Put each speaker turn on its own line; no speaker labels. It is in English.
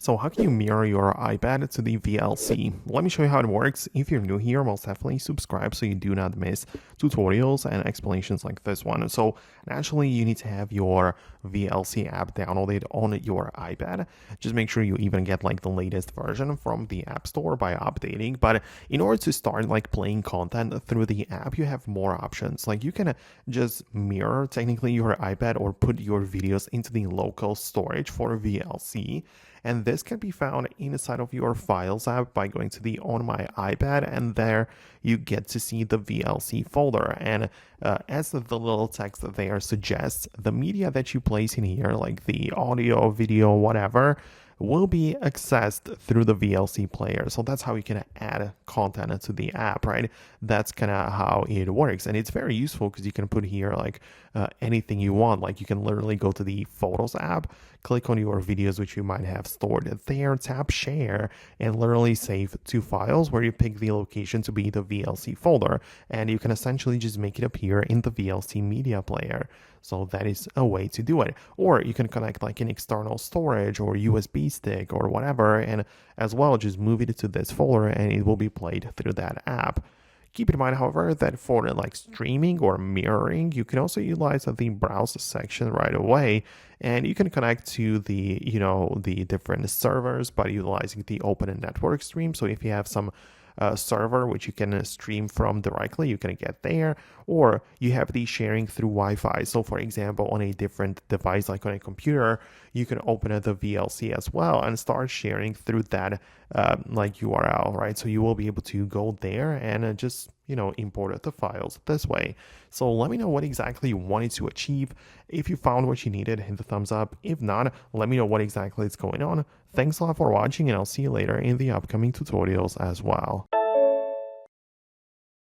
So how can you mirror your iPad to the VLC? Let me show you how it works. If you're new here, most definitely subscribe so you do not miss tutorials and explanations like this one. So naturally, you need to have your VLC app downloaded on your iPad. Just make sure you even get like the latest version from the App Store by updating. But in order to start like playing content through the app, you have more options. Like you can just mirror technically your iPad or put your videos into the local storage for VLC. And this can be found inside of your Files app by going to the On My iPad, and there you get to see the VLC folder. And as the little text there suggests, the media that you place in here, like the audio, video, whatever, will be accessed through the VLC player. So that's how you can add content to the app, right? That's kind of how it works. And it's very useful because you can put here like anything you want. Like you can literally go to the Photos app, click on your videos which you might have stored there, tap share, and literally save to files where you pick the location to be the VLC folder. And you can essentially just make it appear in the VLC media player. So that is a way to do it. Or you can connect like an external storage or USB stick or whatever, and as well just move it to this folder and it will be played through that app. Keep in mind, however, that for like streaming or mirroring, you can also utilize the browse section right away, and you can connect to the the different servers by utilizing the open network stream. So if you have some server which you can stream from directly, you can get there, or you have the sharing through Wi-Fi. So for example, on a different device like on a computer, you can open the VLC as well and start sharing through that like URL, right? So you will be able to go there and just import the files this way. So let me know what exactly you wanted to achieve. If you found what you needed, hit the thumbs up. If not, let me know what exactly is going on. Thanks a lot for watching, and I'll see you later in the upcoming tutorials as well.